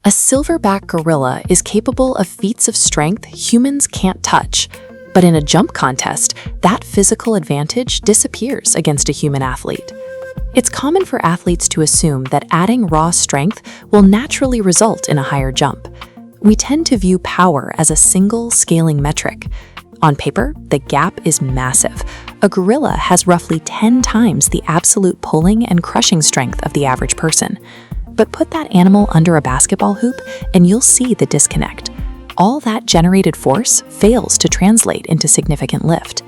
A silverback gorilla is capable of feats of strength humans can't touch, but in a jump contest, that physical advantage disappears against a human athlete. It's common for athletes to assume that adding raw strength will naturally result in a higher jump. We tend to view power as a single scaling metric. On paper, the gap is massive. A gorilla has roughly 10 times the absolute pulling and crushing strength of the average person. But put that animal under a basketball hoop and you'll see the disconnect. All that generated force fails to translate into significant lift.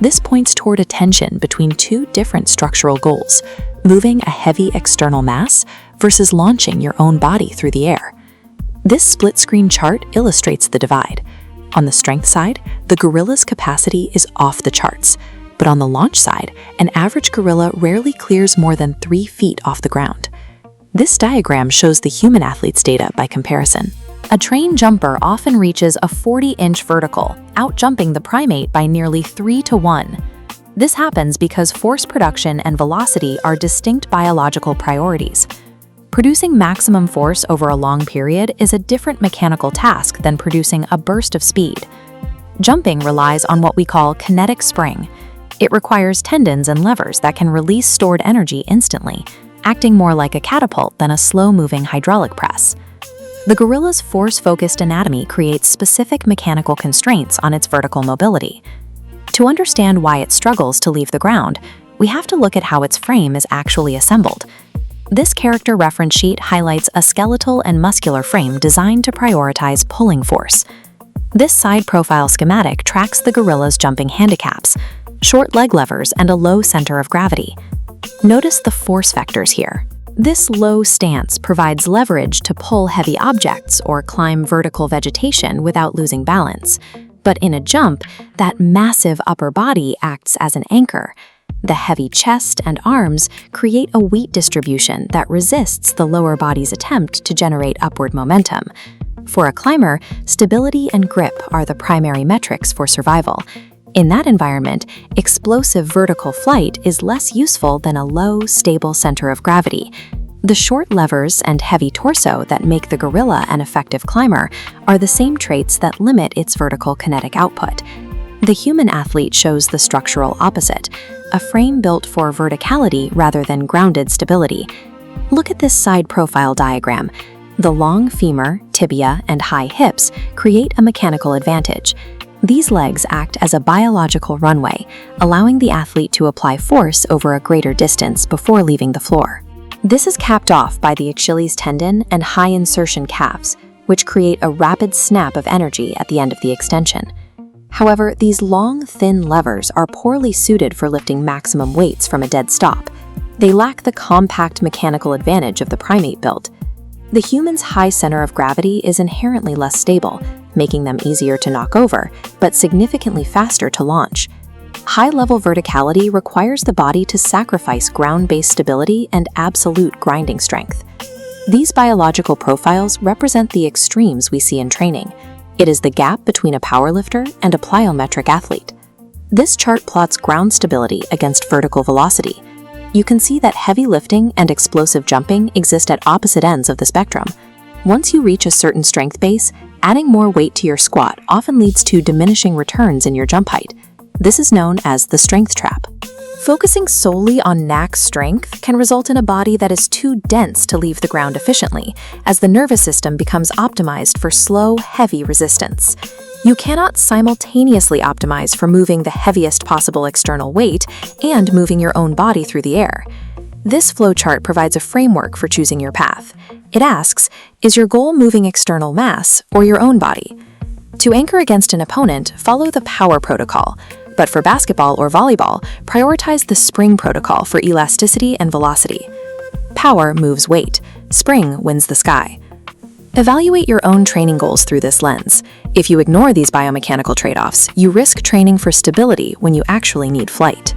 This points toward a tension between two different structural goals: moving a heavy external mass versus launching your own body through the air. This split-screen chart illustrates the divide. On the strength side, the gorilla's capacity is off the charts. But on the launch side, an average gorilla rarely clears more than 3 feet off the ground. This diagram shows the human athlete's data by comparison. A trained jumper often reaches a 40-inch vertical, outjumping the primate by nearly 3-to-1. This happens because force production and velocity are distinct biological priorities. Producing maximum force over a long period is a different mechanical task than producing a burst of speed. Jumping relies on what we call kinetic spring. It requires tendons and levers that can release stored energy instantly, acting more like a catapult than a slow-moving hydraulic press. The gorilla's force-focused anatomy creates specific mechanical constraints on its vertical mobility. To understand why it struggles to leave the ground, we have to look at how its frame is actually assembled. This character reference sheet highlights a skeletal and muscular frame designed to prioritize pulling force. This side profile schematic tracks the gorilla's jumping handicaps: short leg levers and a low center of gravity. Notice the force vectors here. This low stance provides leverage to pull heavy objects or climb vertical vegetation without losing balance. But in a jump, that massive upper body acts as an anchor. The heavy chest and arms create a weight distribution that resists the lower body's attempt to generate upward momentum. For a climber, stability and grip are the primary metrics for survival. In that environment, explosive vertical flight is less useful than a low, stable center of gravity. The short levers and heavy torso that make the gorilla an effective climber are the same traits that limit its vertical kinetic output. The human athlete shows the structural opposite, a frame built for verticality rather than grounded stability. Look at this side profile diagram. The long femur, tibia, and high hips create a mechanical advantage. These legs act as a biological runway, allowing the athlete to apply force over a greater distance before leaving the floor. This is capped off by the Achilles tendon and high insertion calves, which create a rapid snap of energy at the end of the extension. However, these long, thin levers are poorly suited for lifting maximum weights from a dead stop. They lack the compact mechanical advantage of the primate build. The human's high center of gravity is inherently less stable, making them easier to knock over, but significantly faster to launch. High-level verticality requires the body to sacrifice ground-based stability and absolute grinding strength. These biological profiles represent the extremes we see in training. It is the gap between a powerlifter and a plyometric athlete. This chart plots ground stability against vertical velocity. You can see that heavy lifting and explosive jumping exist at opposite ends of the spectrum. Once you reach a certain strength base, adding more weight to your squat often leads to diminishing returns in your jump height. This is known as the strength trap. Focusing solely on knack strength can result in a body that is too dense to leave the ground efficiently, as the nervous system becomes optimized for slow, heavy resistance. You cannot simultaneously optimize for moving the heaviest possible external weight and moving your own body through the air. This flowchart provides a framework for choosing your path. It asks, is your goal moving external mass or your own body? To anchor against an opponent, follow the power protocol. But for basketball or volleyball, prioritize the spring protocol for elasticity and velocity. Power moves weight. Spring wins the sky. Evaluate your own training goals through this lens. If you ignore these biomechanical trade-offs, you risk training for stability when you actually need flight.